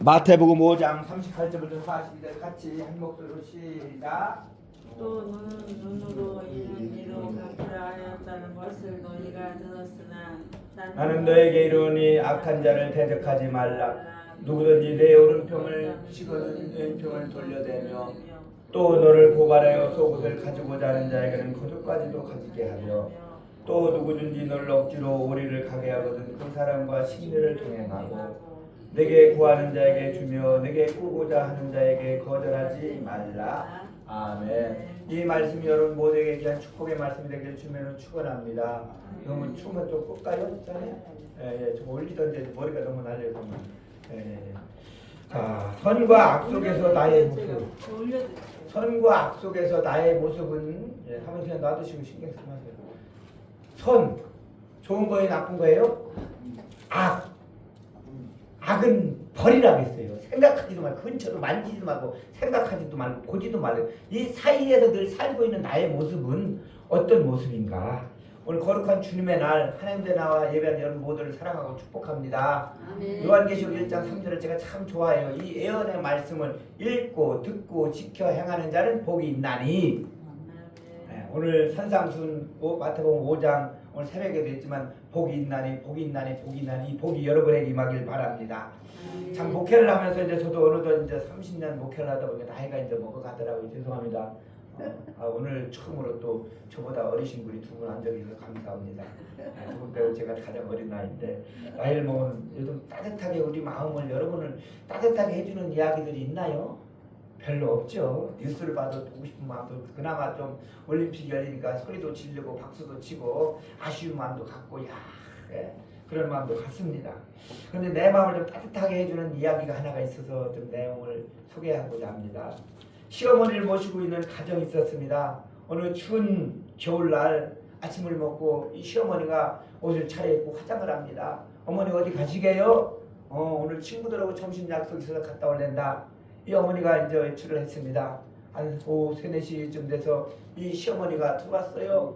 마태복음 5장 38절부터 40절 같이 한 목소리로 시작. 또 눈으로 이는 이로 갚으라 하였다는 것을 너희가 들었으나 나는 너에게 이르노니 악한 자를 대적하지 말라. 누구든지 내 오른편을 치고는 왼편을 돌려대며 또 너를 고발하여 속옷을 가지고자 하는 자에게는 겉옷까지도 가지게 하며 또 누구든지 너를 억지로 오리를 가게 하거든 그 사람과 심리를 동행하고 내게 구하는 자에게 주며 내게 꾸고자 하는 자에게 거절하지 말라. 아멘. 이 말씀이 여러분 모두에게 귀한 축복의 말씀이 되기를 주면은 축원합니다. 너무 춤은 좀 꿀까요? 예, 좀 올리던지 머리가 너무 날려서. 예. 자, 선과 악 속에서 나의 모습. 선과 악 속에서 나의 모습은 한번 그냥 놔두시고 신경 쓰지 마세요. 선, 좋은 거예요, 나쁜 거예요? 악은 버리라고 했어요. 생각하지도 말고 근처도 만지지도 말고 생각하지도 말고 보지도 말고 이 사이에서 늘 살고 있는 나의 모습은 어떤 모습인가? 오늘 거룩한 주님의 날 하나님께 나와 예배하는 여러분 모두를 사랑하고 축복합니다. 요한계시록 1장 3절을 제가 참 좋아해요. 이 예언의 말씀을 읽고 듣고 지켜 행하는 자는 복이 있나니. 오늘 산상순 마태복음 5장 오늘 새벽에도 했지만 복이 있나니 복이 있나니 복이 있나니 이 복이 여러분에게 임하길 바랍니다. 참 목회를 하면서 이제 저도 어느덧 이제 30년 목회를 하다 보니까 나이가 이제 먹어가더라고요. 죄송합니다. 오늘 처음으로 또 저보다 어리신 분이 두 분 앉아 계셔서 감사합니다. 두 분 빼고 제가 가장 어린 나이인데 나이를 먹은 요즘 따뜻하게 우리 마음을 여러분을 따뜻하게 해주는 이야기들이 있나요? 별로 없죠. 뉴스를 봐도 보고 싶은 마음도 그나마 좀 올림픽이 열리니까 소리도 지르고 박수도 치고 아쉬운 마음도 갖고 그런 마음도 갖습니다. 그런데 내 마음을 좀 따뜻하게 해주는 이야기가 하나가 있어서 좀 내용을 소개하고자 합니다. 시어머니를 모시고 있는 가정이 있었습니다. 어느 추운 겨울날 아침을 먹고 이 시어머니가 옷을 차려입고 화장을 합니다. 어머니 어디 가시게요? 오늘 친구들하고 점심 약속 있어서 갔다 올랜다. 이 어머니가 이제 외출을 했습니다. 한 오후 3, 4시쯤 돼서 이 시어머니가 들어왔어요.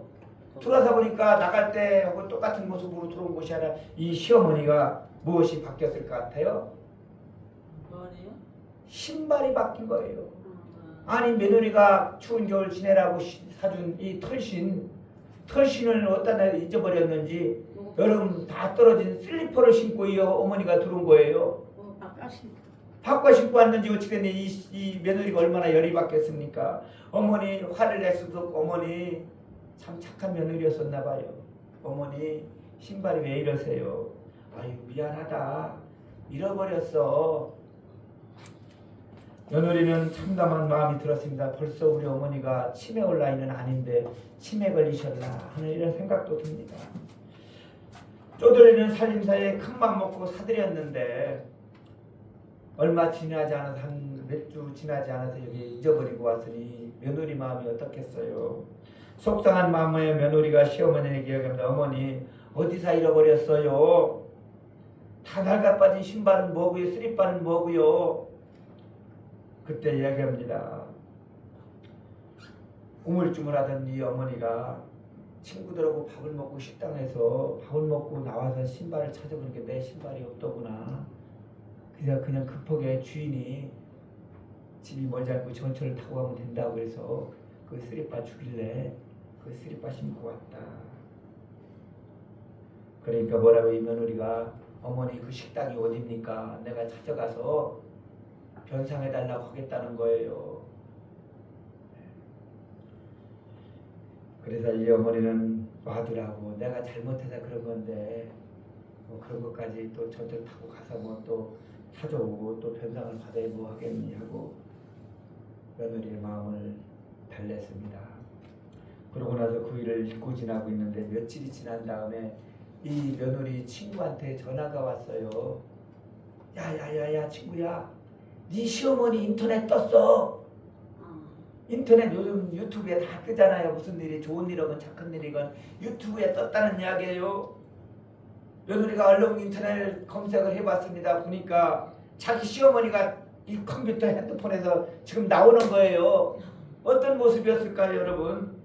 들어와서 보니까 나갈 때하고 똑같은 모습으로 들어온 것이 아니라 이 시어머니가 무엇이 바뀌었을 것 같아요? 뭐래요? 신발이 바뀐 거예요. 아니 며느리가 추운 겨울 지내라고 사준 이 털신을 어디다 잊어버렸는지 여름 다 떨어진 슬리퍼를 신고 이 어머니가 들어온 거예요. 바꿔 신고 왔는지 어떻게 됐니? 이 며느리가 얼마나 열이 받겠습니까? 어머니 화를 낼 수도 없고 어머니 참 착한 며느리였었나 봐요. 어머니 신발이 왜 이러세요? 아유 미안하다. 잃어버렸어. 며느리는 참담한 마음이 들었습니다. 벌써 우리 어머니가 치매 올 나이는 아닌데 치매 걸리셨나 하는 이런 생각도 듭니다. 쪼들리는 살림사에 큰맘 먹고 사드렸는데 얼마 지나지 않아서 한 몇 주 지나지 않아서 여기 잊어버리고 왔으니 며느리 마음이 어떻겠어요. 속상한 마음에 며느리가 시어머니에게 이야기합니다. 어머니 어디서 잃어버렸어요? 다 낡아빠진 신발은 뭐고요? 쓰리빠는 뭐고요? 그때 이야기합니다. 우물쭈물하던 이 어머니가 친구들하고 밥을 먹고 식당에서 밥을 먹고 나와서 신발을 찾아보니까 내 신발이 없더구나. 그냥 급하게 주인이 집이 멀지 않고 전철을 타고 가면 된다고 해서 그 쓰리빠 주길래 그 쓰리빠 신고 왔다. 그러니까 뭐라고 이 며느리가 어머니 그 식당이 어딥니까? 내가 찾아가서 변상해달라고 하겠다는 거예요. 그래서 이 어머니는 와두라고 내가 잘못해서 그런 건데 뭐 그런 것까지 또 전철 타고 가서 뭐 또 찾아오고 또 변상을 받아야 뭐 하겠니 하고 며느리의 마음을 달랬습니다. 그러고 나서 그 일을 잊고 지나고 있는데 며칠이 지난 다음에 이 며느리 친구한테 전화가 왔어요. 야야야야 친구야, 네 시어머니 인터넷 떴어. 인터넷 요즘 유튜브에 다 뜨잖아요. 무슨 일이 좋은 일이건 착한 일이건 유튜브에 떴다는 이야기예요. 며느리가 얼른 인터넷 검색을 해봤습니다. 보니까 자기 시어머니가 이 컴퓨터 핸드폰에서 지금 나오는 거예요. 어떤 모습이었을까요 여러분?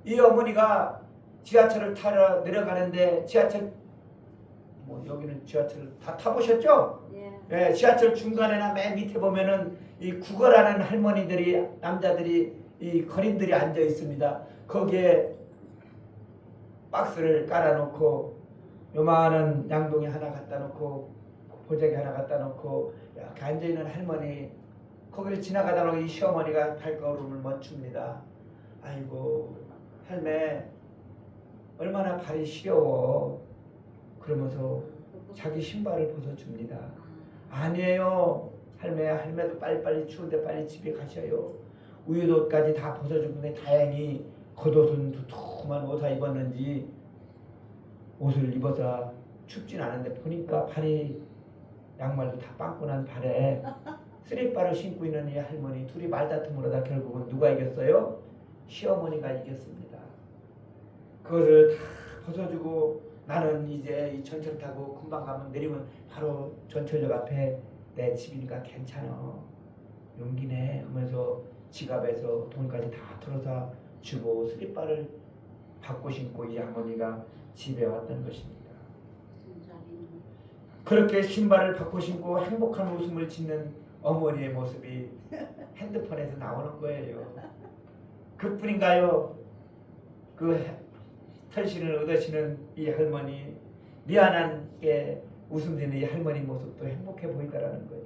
이 어머니가 지하철을 타러 내려가는데 지하철 뭐 여기는 지하철 다 타보셨죠? 예. 예, 지하철 중간에나 맨 밑에 보면은 이 구걸하는 할머니들이 남자들이 이 거린들이 앉아 있습니다. 거기에 박스를 깔아놓고 요만한 양동이 하나 갖다 놓고 보자기 하나 갖다 놓고 이렇게 앉아 있는 할머니 거기를 지나가다가 이 시어머니가 발걸음을 멈춥니다. 아이고 할매 얼마나 발이 시려워. 그러면서 자기 신발을 벗어줍니다. 아니에요 할매, 할매도 빨리빨리 추운데 빨리 집에 가셔요. 우유도까지 다 벗어주는데 다행히 겉옷은 두툼한 옷을 입었는지 옷을 입어서 춥진 않은데 보니까 발이 양말도 다 빵꾸 난 발에 쓰리바를 신고 있는 이 할머니 둘이 말다툼을 하다 결국은 누가 이겼어요? 시어머니가 이겼습니다. 그것을 다 벗어주고 나는 이제 이 전철 타고 금방 가면 내리면 바로 전철역 앞에 내 집이니까 괜찮아. 용기 내 하면서 지갑에서 돈까지 다 털어서 주고 슬리퍼를 받고 신고 이 할머니가 집에 왔던 것입니다. 그렇게 신발을 받고 신고 행복한 웃음을 짓는 어머니의 모습이 핸드폰에서 나오는 거예요. 그뿐인가요? 그 털신을 얻으시는 이 할머니, 미안한 게 웃음 짓는 이 할머니 모습도 행복해 보이더라는 거죠.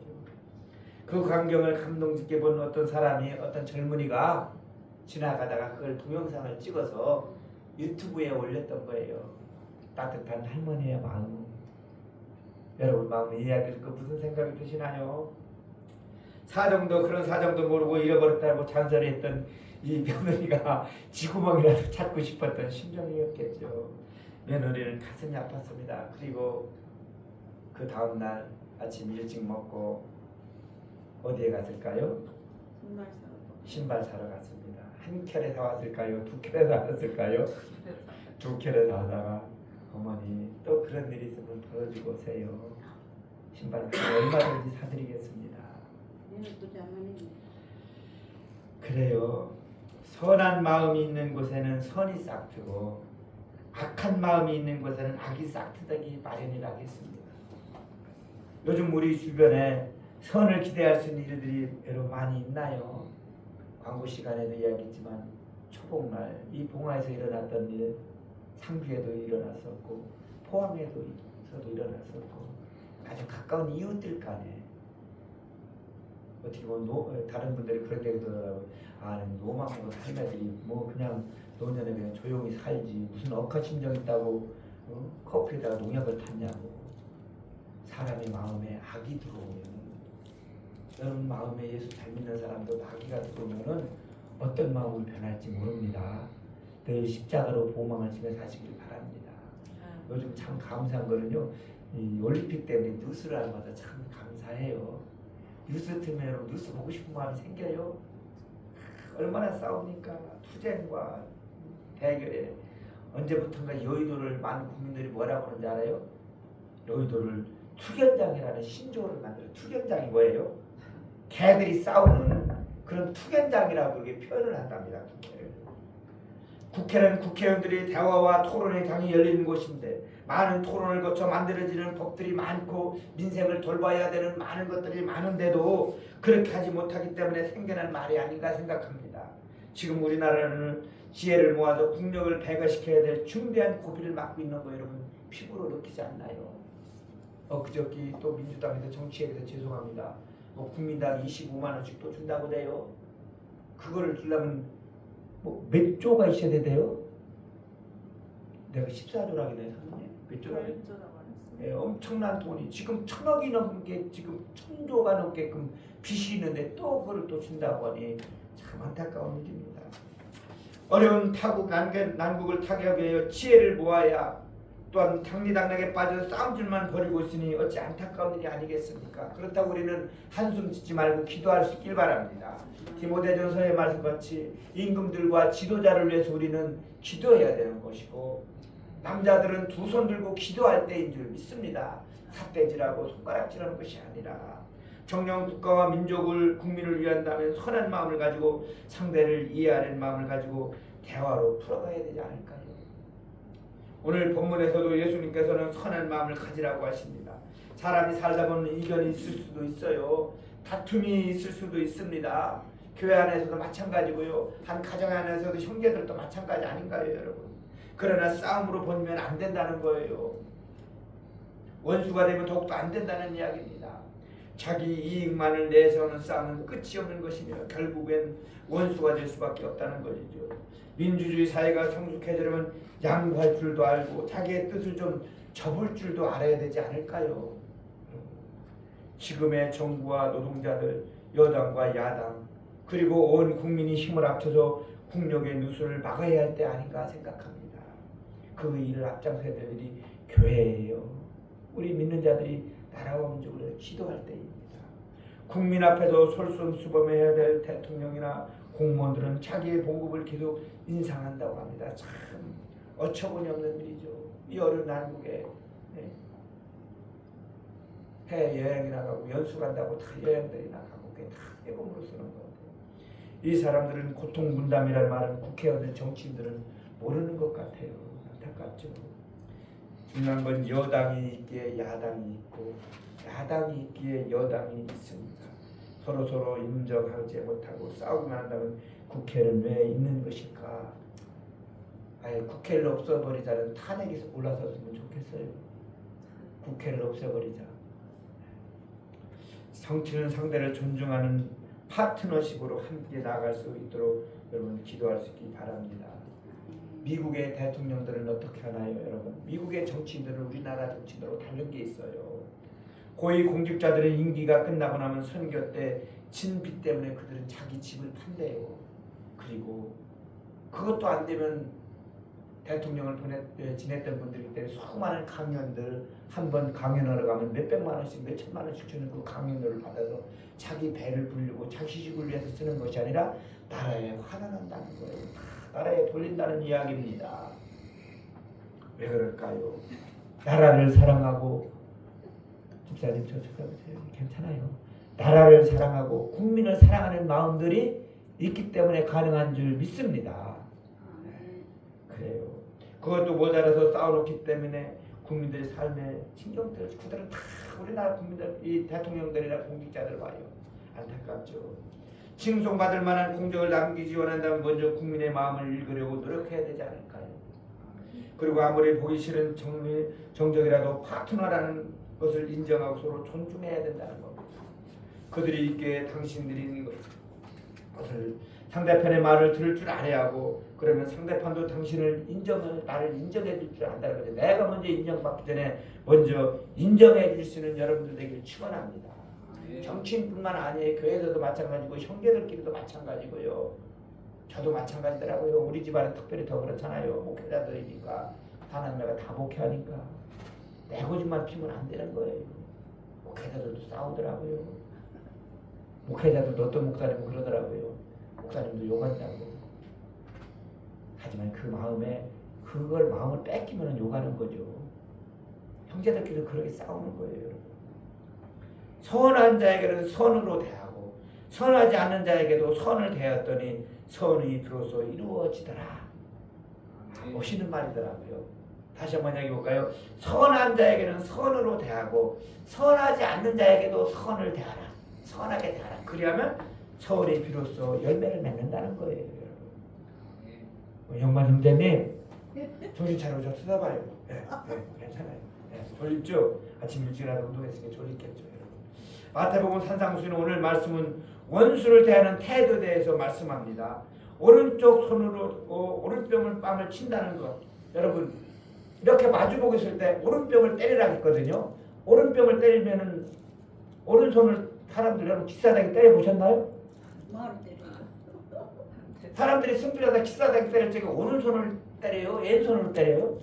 그 광경을 감동 깊게 본 어떤 사람이, 어떤 젊은이가 지나가다가 그걸 동영상을 찍어서 유튜브에 올렸던 거예요. 따뜻한 할머니의 마음. 여러분 마음에 이야기 듣고 무슨 생각이 드시나요? 사정도 그런 사정도 모르고 잃어버렸다고 잔소리했던 이 며느리가 쥐구멍이라도 찾고 싶었던 심정이었겠죠. 며느리는 가슴이 아팠습니다. 그리고 그 다음날 아침 일찍 먹고 어디에 갔을까요? 신발 사러 갔습니다. 한 켤에 사왔을까요? 두 켤에 사왔을까요? 두 켤에 사다가 어머니 또 그런 일이 있으면 벌어지고 오세요. 신발 얼마든지 사드리겠습니다. 그래요. 선한 마음이 있는 곳에는 선이 싹트고 악한 마음이 있는 곳에는 악이 싹트기 마련이라 하겠습니다. 요즘 우리 주변에 선을 기대할 수 있는 일들이 여러 많이 있나요? 광고 시간에도 이야기했지만 초복날 이 봉화에서 일어났던 일 상주에도 일어났었고 포항에도 일어났었고 아주 가까운 이웃들 간에 어떻게 보면 다른 분들이 그런 얘기도 하더라고요. 아, 노망고 할매들이 뭐 그냥 노년에 그냥 조용히 살지 무슨 억하심정 있다고 커피에다가 농약을 탔냐고. 사람의 마음에 악이 들어오면 여러분 마음에 예수 잘 믿는 사람도 악이가 들어오면은 어떤 마음으로 변할지 모릅니다. 늘 십자가로 보망을 지며 사시길 바랍니다. 요즘 참 감사한 거는요. 이 올림픽 때문에 뉴스를 하는 마다 참 감사해요. 뉴스 틀면 뉴스 보고 싶은 마음이 생겨요. 얼마나 싸웁니까? 투쟁과 대결에 언제부턴가 여의도를 많은 국민들이 뭐라고 하는지 알아요? 여의도를 투견장이라는 신조어를 만들어요. 투견장이 뭐예요? 개들이 싸우는 그런 투견장이라고 이렇게 표현을 한답니다. 국회는 국회의원들이 대화와 토론의 장이 열리는 곳인데 많은 토론을 거쳐 만들어지는 법들이 많고 민생을 돌봐야 되는 많은 것들이 많은데도 그렇게 하지 못하기 때문에 생겨난 말이 아닌가 생각합니다. 지금 우리나라는 지혜를 모아서 국력을 배가시켜야 될 중대한 고비를 맞고 있는 거 여러분 피부로 느끼지 않나요? 그저께 또 민주당에서 정치에 대해서 죄송합니다. 뭐 국민당 25만 원씩 또 준다고 돼요. 그거를 주려면 뭐 몇 조가 있어야 돼요? 내가 14조라고 해서 몇 조라고 했죠? 예, 엄청난 돈이 지금 1,000억이 넘게 지금 1,000조가 넘게끔 빚이 있는데 또 그걸 또 준다고 하니 참 안타까운 일입니다. 어려운 난국을 타개하기 위하여 지혜를 모아야 또한 당리당락에 빠져 싸움질만 벌이고 있으니 어찌 안타까운 일이 아니겠습니까? 그렇다고 우리는 한숨 짓지 말고 기도할 수 있길 바랍니다. 디모데전서의 말씀같이 임금들과 지도자를 위해서 우리는 기도해야 되는 것이고 남자들은 두 손 들고 기도할 때인 줄 믿습니다. 삿대질하고 손가락질하는 것이 아니라 정령 국가와 민족을 국민을 위한다면 선한 마음을 가지고 상대를 이해하는 마음을 가지고 대화로 풀어가야 되지 않을까요? 오늘 본문에서도 예수님께서는 선한 마음을 가지라고 하십니다. 사람이 살다 보면 이견이 있을 수도 있어요. 다툼이 있을 수도 있습니다. 교회 안에서도 마찬가지고요. 한 가정 안에서도 형제들도 마찬가지 아닌가요, 여러분? 그러나 싸움으로 보면 안 된다는 거예요. 원수가 되면 더욱더 안 된다는 이야기입니다. 자기 이익만을 내세우는 싸움은 끝이 없는 것이며 결국엔 원수가 될 수밖에 없다는 것이죠. 민주주의 사회가 성숙해지려면 양보할 줄도 알고 자기의 뜻을 좀 접을 줄도 알아야 되지 않을까요? 지금의 정부와 노동자들, 여당과 야당, 그리고 온 국민이 힘을 합쳐서 국력의 누수를 막아야 할 때 아닌가 생각합니다. 그 일을 앞장서야 될 일이 교회예요. 우리 믿는 자들이 나라와 민족을 위해 기도할 때입니다. 국민 앞에서 솔선수범해야 될 대통령이나 공무원들은 자기의 봉급을 계속 인상한다고 합니다. 참 어처구니 없는 일이죠. 이 어려운 한국에 해외여행이나 가고 연수 간다고 다 여행들이나 가고 그게 다 세금으로 쓰는 것 같아요. 이 사람들은 고통분담이라는 말은 국회의원들 정치인들은 모르는 것 같아요. 안타깝죠. 중요한 건 여당이 있기에 야당이 있고 야당이 있기에 여당이 있습니다. 서로 인정하지 못하고 싸우기만 한다면 국회는 왜 있는 것일까? 아예 국회를 없애버리자는 탄핵이 올라섰으면 좋겠어요. 국회를 없애버리자. 정치는 상대를 존중하는 파트너십으로 함께 나아갈 수 있도록 여러분 기도할 수 있기 바랍니다. 미국의 대통령들은 어떻게 하나요, 여러분? 미국의 정치인들은 우리나라 정치인들하고 다른 게 있어요. 고위 공직자들의 임기가 끝나고 나면 선거 때 진빚 때문에 그들은 자기 집을 판대요. 그리고 그것도 안 되면 대통령을 지냈던 분들이기 때문에 수많은 강연들 한 번 강연하러 가면 몇백만 원씩 몇천만 원씩 주는 그 강연료를 받아서 자기 배를 불리고 자기 시집을 위해서 쓰는 것이 아니라 나라에 환원한다는 거예요. 나라에 돌린다는 이야기입니다. 왜 그럴까요? 나라를 사랑하고 집사님 저 쳐다보세요. 괜찮아요. 나라를 사랑하고 국민을 사랑하는 마음들이 있기 때문에 가능한 줄 믿습니다. 그래요. 그것도 모자라서 싸워놓기 때문에 국민들의 삶에 신경들 그들은 다 우리나라 국민들 이 대통령들이나 공직자들 봐요. 안타깝죠. 칭송받을 만한 공적을 남기지 원한다면 먼저 국민의 마음을 읽으려고 노력해야 되지 않을까요? 그리고 아무리 보기 싫은 정적이라도 파트너라는 것을 인정하고 서로 존중해야 된다는 겁니다. 그들이 있기에 당신들이 있는 것을 상대편의 말을 들을 줄 알아야 하고 그러면 상대편도 나를 인정해 줄 줄 안다는 거죠. 내가 먼저 인정받기 전에 먼저 인정해 줄 수 있는 여러분들 되길 축원합니다. 정치인뿐만 아니에요. 교회에서도 마찬가지고 형제들끼리도 마찬가지고요. 저도 마찬가지더라고요. 우리 집안은 특별히 더 그렇잖아요. 목회자들이니까 하나님과 다 목회하니까 내 고집만 피면 안 되는 거예요. 목회자들도 싸우더라고요. 목회자들도 어떤 목사님은 그러더라고요. 목사님도 욕한다고. 하지만 그 마음에 그걸 마음을 뺏기면 욕하는 거죠. 형제들끼리 그렇게 싸우는 거예요, 여러분. 선한 자에게는 선으로 대하고 선하지 않는 자에게도 선을 대했더니 선이 비로소 이루어지더라. 멋있는 말이더라고요. 다시 한번 얘기해 볼까요? 선한 자에게는 선으로 대하고 선하지 않는 자에게도 선을 대하라. 선하게 대하라. 그리하면 선이 비로소 열매를 맺는다는 거예요, 여러분. 영만 형제님 정신 차리고 쳐다봐요. 괜찮아요. 졸립죠? 아침 일찍이라도 운동했으니까 졸립겠죠, 여러분. 마태복음 산상수는 오늘 말씀은 원수를 대하는 태도에 대해서 말씀합니다. 오른쪽 손으로 오른뺨을 빵을 친다는 것. 여러분 이렇게 마주보고 있을 때 오른뺨을 때리라고 했거든요. 오른뺨을 때리면은 오른손을 사람들 여러분 기싸대기 때려 보셨나요? 사람들이 승부하다 기싸대기 때릴 적에 오른손을 때려요? 왼손으로 때려요?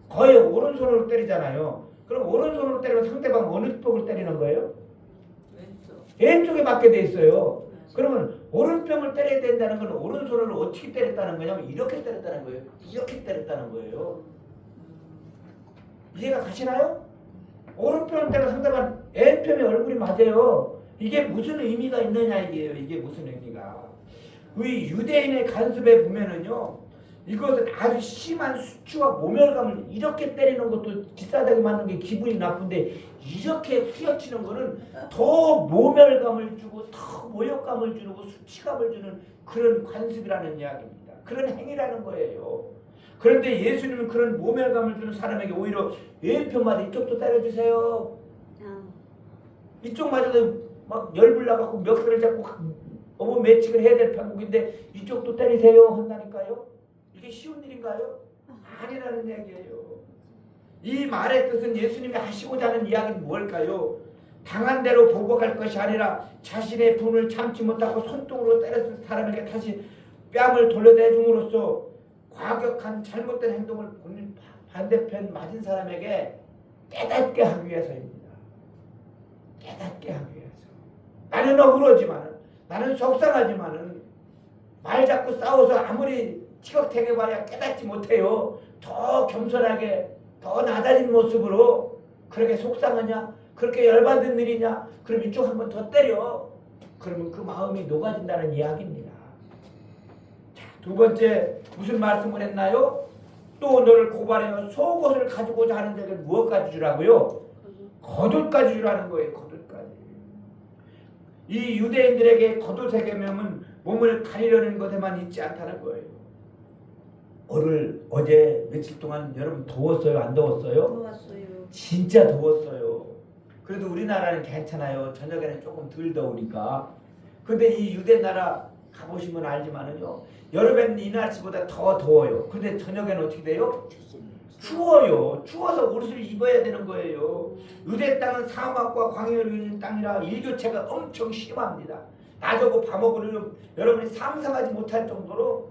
거의 오른손으로 때리잖아요. 그럼 오른손으로 때리면 상대방 어느 쪽을 때리는 거예요? 왼쪽에 맞게 돼 있어요. 그러면 오른뺨을 때려야 된다는 건 오른손을 어떻게 때렸다는 거냐면 이렇게 때렸다는 거예요. 이렇게 때렸다는 거예요. 이해가 가시나요? 오른편을 때려 상대방 왼편에 얼굴이 맞아요. 이게 무슨 의미가 있느냐 이게요. 이게 무슨 의미가. 우리 유대인의 간습에 보면은요. 이것은 아주 심한 수치와 모멸감을 이렇게 때리는 것도 기싸대기 맞는 게 기분이 나쁜데 이렇게 후려치는 거는 더 모멸감을 주고 더 모욕감을 주고 수치감을 주는 그런 관습이라는 이야기입니다. 그런 행위라는 거예요. 그런데 예수님은 그런 모멸감을 주는 사람에게 오히려 왼편마다 이쪽도 때려주세요. 이쪽마저도 막 열불나갖고 멱살을 잡고 어머 매칭을 해야 될 판국인데 이쪽도 때리세요 한다니까요. 이게 쉬운 일인가요? 아니라는 얘기예요. 이 말의 뜻은 예수님이 하시고자 하는 이야기는 뭘까요? 당한 대로 보복할 것이 아니라 자신의 분을 참지 못하고 손등으로 때렸을 사람에게 다시 뺨을 돌려대줌으로써 과격한 잘못된 행동을 본인 반대편 맞은 사람에게 깨닫게 하기 위해서입니다. 깨닫게 하기 위해서. 나는 억울하지만은, 나는 속상하지만은 말 잡고 싸워서 아무리 티격태격해봐야 깨닫지 못해요. 더 겸손하게 더 나다진 모습으로 그렇게 속상하냐? 그렇게 열받은 일이냐? 그럼 이쪽 한번 더 때려. 그러면 그 마음이 녹아진다는 이야기입니다. 자, 두 번째 무슨 말씀을 했나요? 또 너를 고발하여 속옷을 가지고자 하는 자에게 무엇까지 주라고요? 겉옷까지 주라는 거예요. 겉옷까지. 이 유대인들에게 겉옷의 개념은 몸을 가리려는 것에만 있지 않다는 거예요. 오늘 어제 며칠 동안 여러분 더웠어요? 안 더웠어요? 더웠어요. 진짜 더웠어요. 그래도 우리나라는 괜찮아요. 저녁에는 조금 덜 더우니까. 근데 이 유대 나라 가보시면 알지만은요. 여름에는 이 날씨보다 더 더워요. 근데 저녁에는 어떻게 돼요? 추워요. 추워서 옷을 입어야 되는 거예요. 유대 땅은 사막과 광야를 이루는 땅이라 일교차가 엄청 심합니다. 낮하고 밤하고는 여러분이 상상하지 못할 정도로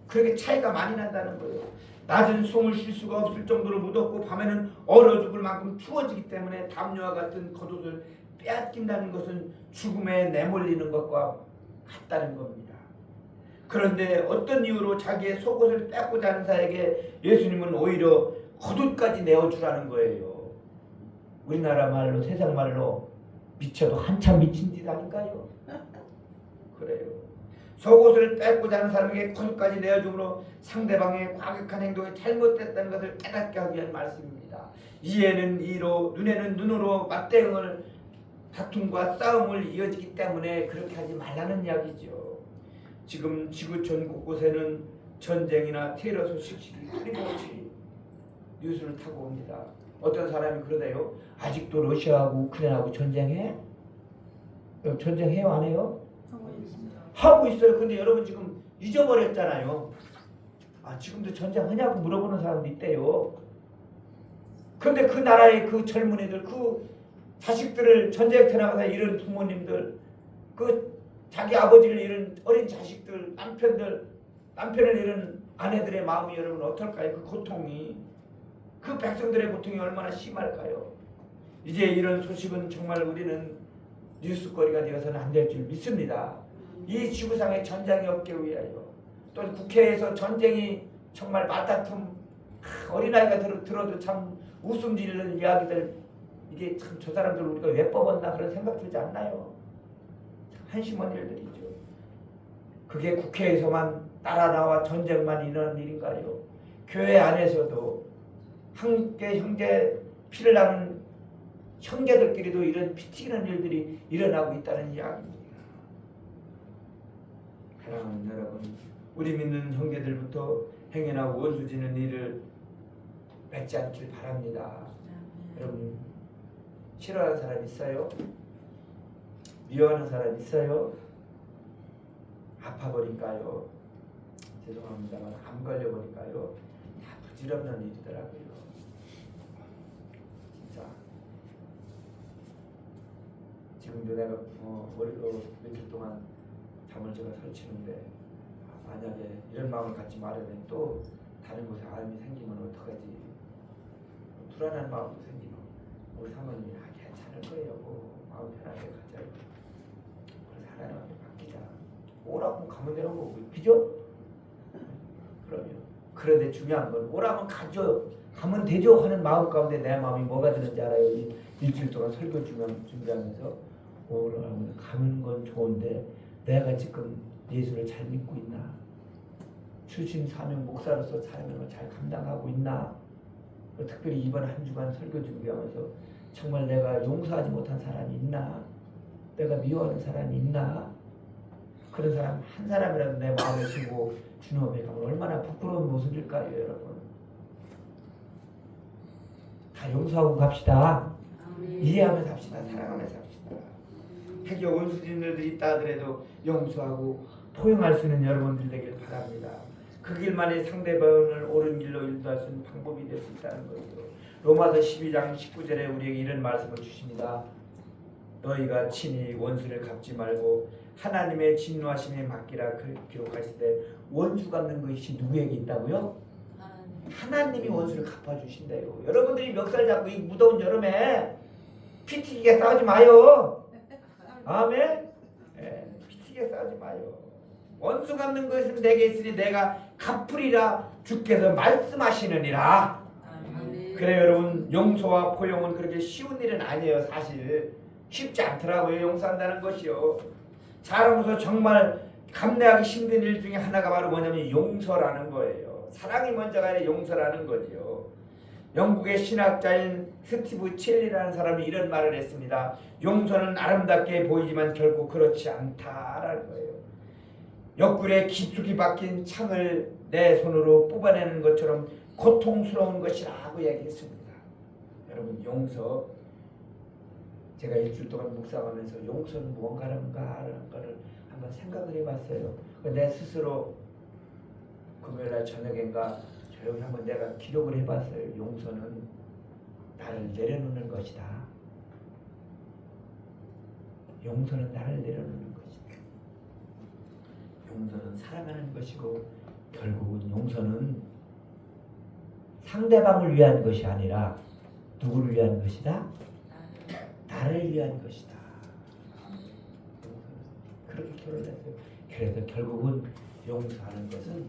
그렇게 차이가 많이 난다는 거예요. 낮은 숨을 쉴 수가 없을 정도로 무덥고 밤에는 얼어 죽을 만큼 추워지기 때문에 담요와 같은 겉옷을 빼앗긴다는 것은 죽음에 내몰리는 것과 같다는 겁니다. 그런데 어떤 이유로 자기의 속옷을 뺏고자 하는 자에게 예수님은 오히려 겉옷까지 내어주라는 거예요. 우리나라 말로 세상 말로 미쳐도 한참 미친 짓 아닌가요? 그래요. 속옷을 뺏고자 하는 사람에게 겉옷까지 내어줌으로 상대방의 과격한 행동이 잘못됐다는 것을 깨닫게 하기 위한 말씀입니다. 이에는 이로 눈에는 눈으로 맞대응을 다툼과 싸움을 이어지기 때문에 그렇게 하지 말라는 이야기죠. 지금 지구촌 곳곳에는 전쟁이나 테러 소식이 끊임없이 뉴스를 타고 옵니다. 어떤 사람이 그러대요. 아직도 러시아하고 우크라이나하고 전쟁해? 전쟁해요? 안 해요? 하고 있어요. 근데 여러분 지금 잊어버렸잖아요. 아 지금도 전쟁하냐고 물어보는 사람도 있대요. 근데 그 나라의 그 젊은이들, 그 자식들을 전쟁터에 나가서 잃은 부모님들, 그 자기 아버지를 잃은 어린 자식들, 남편을 잃은 아내들의 마음이 여러분 어떨까요? 그 고통이, 그 백성들의 고통이 얼마나 심할까요? 이제 이런 소식은 정말 우리는 뉴스거리가 되어서는 안 될 줄 믿습니다. 이 지구상에 전쟁이 없게 위하여, 또 국회에서 전쟁이 정말 말다툼, 어린아이가 들어도 참 웃음 지르는 이야기들, 이게 참 저 사람들 우리가 왜 뽑았나 그런 생각 들지 않나요? 한심한 일들이죠. 그게 국회에서만 나라 나와 전쟁만 일어나는 일인가요? 교회 안에서도 함께 형제 피를 나는 형제들끼리도 이런 피 튀기는 일들이 일어나고 있다는 이야기입니다. 사랑하는 여러분, 우리 믿는 형제들부터 행여나 원수 지는 일을 맺지 않길 바랍니다. 여러분, 싫어하는 사람 있어요? 미워하는 사람 있어요? 아파버릴까요? 죄송합니다만 암 걸려버릴까요? 다 부질없는 일이더라고요. 진짜 지금도 내가 머리로 며칠 동안 잠을 제가 설치는데 만약에 이런 마음을 갖지 말으면 또 다른 곳에 암이 생기면 어떡하지? 불안한 마음도 생기고 우리 사모님이 괜찮을 거예요. 마음 편하게 가자고. 그래서 하나님한테 맡기자. 오라고 가면 되는 거고, 그죠? 그러면 그런데 중요한 건 오라면 가죠. 가면 되죠 하는 마음 가운데 내 마음이 뭐가 드는지 알아요. 일주일 동안 설교 준비하면서 오라면 가는 건 좋은데 내가 지금 예수를 잘 믿고 있나? 주신 사명 목사로서 사명을 잘 감당하고 있나? 특별히 이번 한 주간 설교 준비하면서 정말 내가 용서하지 못한 사람이 있나? 내가 미워하는 사람이 있나? 그런 사람 한 사람이라도 내 마음에 두고 주님 앞에 가면 얼마나 부끄러운 모습일까요, 여러분? 다 용서하고 갑시다. 이해하면서 합시다. 사랑하면서 합시다. 해교 원수진들이 있다 하더라도 용서하고 포용할 수 있는 여러분들 되길 바랍니다. 그 길만이 상대방을 옳은 길로 인도할 수 있는 방법이 될 수 있다는 거죠. 로마서 12장 19절에 우리에게 이런 말씀을 주십니다. 너희가 친히 원수를 갚지 말고 하나님의 진노하심에 맡기라 기록하실 때 원수 갚는 것이 누구에게 있다고요? 하나님이 원수를 갚아주신대요. 여러분들이 멱살 잡고 이 무더운 여름에 피 튀기게 싸우지 마요. 아멘. 피 튀기게 싸우지 마요. 원수 갚는 것은 내게 있으니 내가 갚으리라 주께서 말씀하시느니라. 그래 여러분, 용서와 포용은 그렇게 쉬운 일은 아니에요. 사실 쉽지 않더라고요. 용서한다는 것이요. 잘하면서 정말 감내하기 힘든 일 중에 하나가 바로 뭐냐면 용서라는 거예요. 사랑이 먼저가 아니라 용서라는 거죠. 영국의 신학자인 스티브 첼리라는 사람이 이런 말을 했습니다. 용서는 아름답게 보이지만 결코 그렇지 않다라는 거예요. 옆구리에 깊숙이 박힌 창을 내 손으로 뽑아내는 것처럼 고통스러운 것이라고 얘기했습니다. 여러분, 용서, 제가 일주일 동안 묵상하면서 용서는 무언가라는 것을 한번 생각을 해봤어요. 내 스스로 금요일날 저녁인가 조용히 한번 내가 기록을 해봤어요. 용서는 나를 내려놓는 것이다. 용서는 나를 내려놓는 것이다. 용서는 사랑하는 것이고 결국은 용서는 상대방을 위한 것이 아니라 누구를 위한 것이다? 나를 위한 것이다. 그렇게 결론했어요. 그래서 결국은 용서하는 것은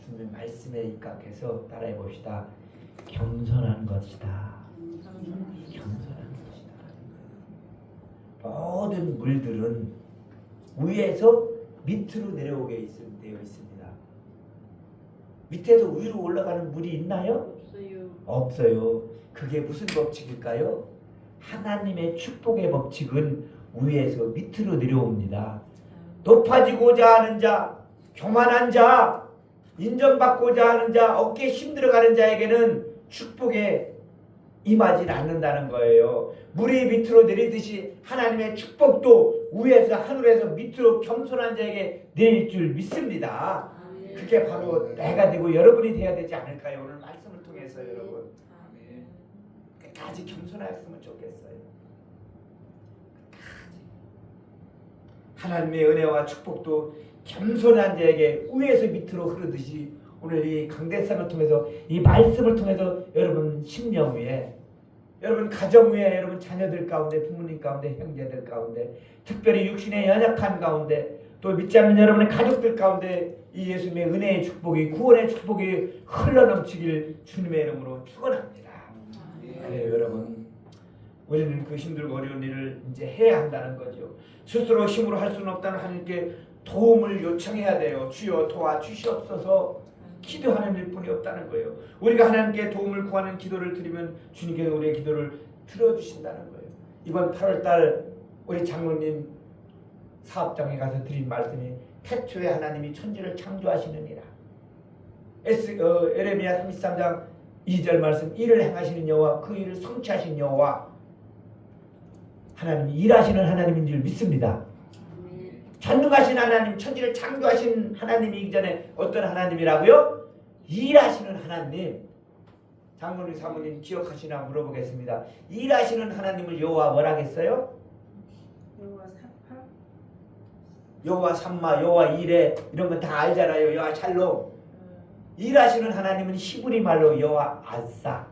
주님의 말씀에 입각해서 따라해 봅시다. 겸손한 것이다. 겸손한 것이다. 모든 물들은 위에서 밑으로 내려오게 되어 있습니다. 밑에서 위로 올라가는 물이 있나요? 없어요. 그게 무슨 법칙일까요? 하나님의 축복의 법칙은 위에서 밑으로 내려옵니다. 높아지고자 하는 자, 교만한 자, 인정받고자 하는 자, 어깨에 힘들어가는 자에게는 축복에 임하지 않는다는 거예요. 물이 밑으로 내리듯이 하나님의 축복도 위에서 하늘에서 밑으로 겸손한 자에게 내릴 줄 믿습니다. 그게 바로 내가 되고 여러분이 돼야 되지 않을까요? 오늘 말씀을 통해서 여러분 끝까지 겸손하였으면 좋겠어요. 하나님의 은혜와 축복도 겸손한 자에게 위에서 밑으로 흐르듯이 오늘 이 강대상을 통해서 이 말씀을 통해서 여러분 심령 위에, 여러분 가정 위에, 여러분 자녀들 가운데, 부모님 가운데, 형제들 가운데, 특별히 육신의 연약한 가운데, 또 믿지 않는 여러분의 가족들 가운데 이 예수님의 은혜의 축복이, 구원의 축복이 흘러넘치길 주님의 이름으로 축원합니다. 그래요 여러분, 우리는 그 힘들고 어려운 일을 이제 해야 한다는 거죠. 스스로 힘으로 할 수는 없다는 하나님께 도움을 요청해야 돼요. 주여 도와주시옵소서 기도하는 일뿐이 없다는 거예요. 우리가 하나님께 도움을 구하는 기도를 드리면 주님께서 우리의 기도를 들어주신다는 거예요. 이번 8월달 우리 장로님 사업장에 가서 드린 말씀이 태초에 하나님이 천지를 창조하시느니라. 에레미야 33장 2절 말씀, 일을 행하시는 여호와, 그 일을 성취하신 여호와, 하나님이 일하시는 하나님인 줄 믿습니다. 전능하신 하나님, 천지를 창조하신 하나님이기 전에 어떤 하나님이라고요? 일하시는 하나님. 장로님 사모님 기억하시나 물어보겠습니다. 일하시는 하나님을 여호와 뭐라겠어요? 여호와 삼마, 여호와 이레, 이런 건 다 알잖아요. 여호와 샬롬. 일하시는 하나님은 히브리 말로 여호와 아싸.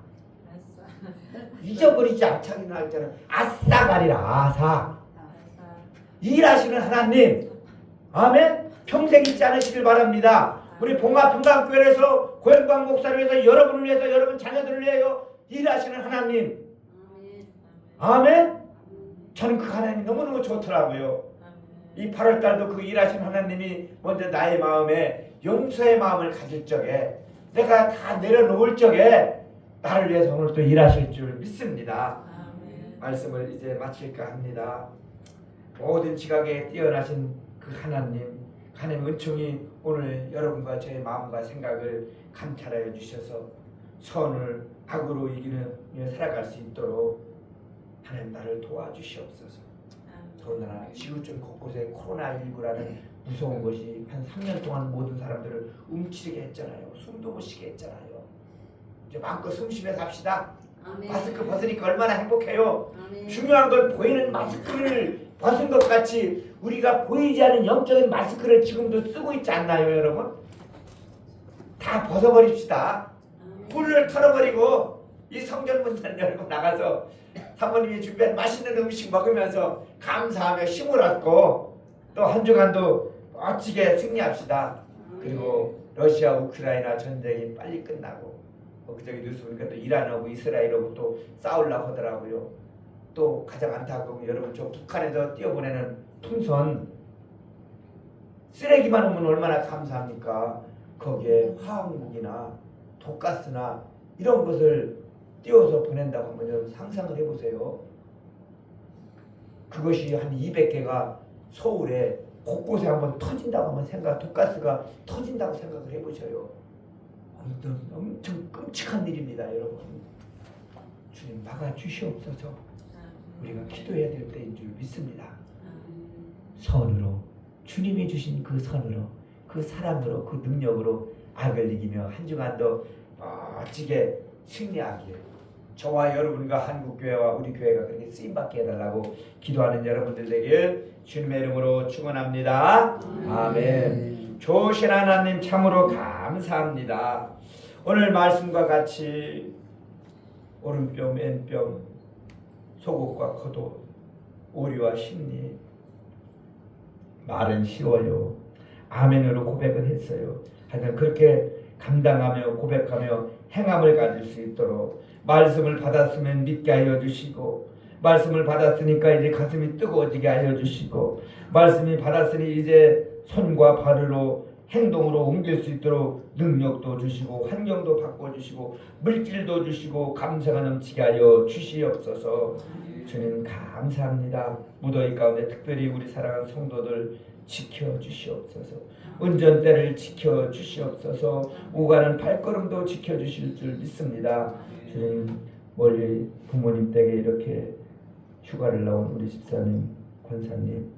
잊어버리지 않자기나 했잖아요. 아싸가 아니라 아사. 일하시는 하나님, 아멘. 평생 잊지 않으시길 바랍니다. 우리 봉화평강교회에서 고영광 목사를 위해서, 여러분을 위해서, 여러분 자녀들을 위하여 일하시는 하나님, 아멘. 저는 그 하나님이 너무너무 좋더라고요. 이 8월달도 그 일하신 하나님이 먼저 나의 마음에 용서의 마음을 가질 적에 내가 다 내려놓을 적에 나를 위해서 오늘 또 일하실 줄 믿습니다. 말씀을 이제 마칠까 합니다. 모든 지각에 뛰어나신 그 하나님 은총이 오늘 여러분과 저의 마음과 생각을 감찰하여 주셔서 선을 악으로 이기는 살아갈 수 있도록 하나님 나를 도와주시옵소서. 더군다나 지구촌 곳곳에 코로나19라는 무서운 것이 한 3년 동안 모든 사람들을 움츠리게 했잖아요. 숨도 못 쉬게 했잖아요. 이제 마음껏 숨 쉬며 삽시다. 아멘. 마스크 벗으니까 얼마나 행복해요. 아멘. 중요한 건 보이는 마스크를 벗은 것 같이 우리가 보이지 않는 영적인 마스크를 지금도 쓰고 있지 않나요, 여러분? 다 벗어버립시다. 뿔을 털어버리고 이 성전문 열고 나가서 사모님이 준비한 맛있는 음식 먹으면서 감사하며 힘을 얻고 또 한 주간도 멋지게 승리합시다. 그리고 러시아 우크라이나 전쟁이 빨리 끝나고 그저기 뉴스 보니까 또 이란하고 이스라엘하고 또 싸우려고 하더라고요. 또 가장 안타까운 여러분 저 북한에서 띄워보내는 풍선 쓰레기만 오면 얼마나 감사합니까? 거기에 화학무기나 독가스나 이런 것을 띄워서 보낸다고 하면 여러분 상상을 해보세요. 그것이 한 200개가 서울에 곳곳에 한번 터진다고 하면 독가스가 터진다고 생각을 해보셔요. 엄청 끔찍한 일입니다, 여러분. 주님 막아주시옵소서. 우리가 기도해야 될 때인 줄 믿습니다. 선으로 주님이 주신 그 선으로 그 사랑으로 그 능력으로 악을 이기며 한 주간도 멋지게 승리하기를 저와 여러분과 한국교회와 우리 교회가 그렇게 쓰임받게 해달라고 기도하는 여러분들 되길 주님의 이름으로 축원합니다. 아멘. 좋으신 하나님 참으로 감사합니다. 오늘 말씀과 같이 오른뼘 왼뼘 속옷과 겉옷 오리와 심리 말은 쉬워요. 아멘으로 고백은 했어요. 하여튼 그렇게 감당하며 고백하며 행함을 가질 수 있도록 말씀을 받았으면 믿게 하여 주시고 말씀을 받았으니까 이제 가슴이 뜨거워지게 하여 주시고 말씀이 받았으니 이제 손과 발으로 행동으로 옮길 수 있도록 능력도 주시고 환경도 바꿔주시고 물질도 주시고 감사가 넘치게 하여 주시옵소서. 주님 감사합니다. 무더위 가운데 특별히 우리 사랑하는 성도들 지켜주시옵소서. 운전대를 지켜주시옵소서. 오가는 발걸음도 지켜주실 줄 믿습니다. 주님 멀리 부모님 댁에 이렇게 휴가를 나온 우리 집사님 권사님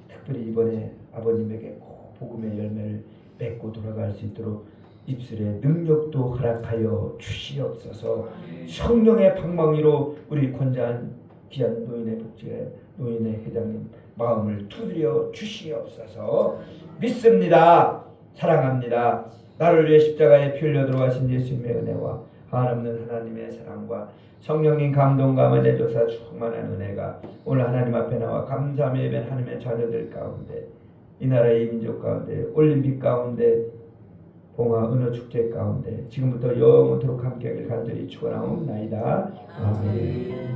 특별히 이번에 아버님에게 꼭 복음의 열매를 맺고 돌아갈 수 있도록 입술에 능력도 허락하여 주시옵소서. 성령의 방망이로 우리 권자한 귀한 노인의 복지회 노인의 회장님 마음을 두드려 주시옵소서. 믿습니다. 사랑합니다. 나를 위해 십자가에 피 흘려 들어가신 예수님의 은혜와 한없는 하나님의 사랑과 성령님 감동과 은혜 조사 충만한 은혜가 오늘 하나님 앞에 나와 감사하며 예배한 하나님의 자녀들 가운데 이 나라의 민족 가운데 올림픽 가운데 봉화 은어 축제 가운데 지금부터 영원토록 함께하길 간절히 축원하옵나이다. 아멘.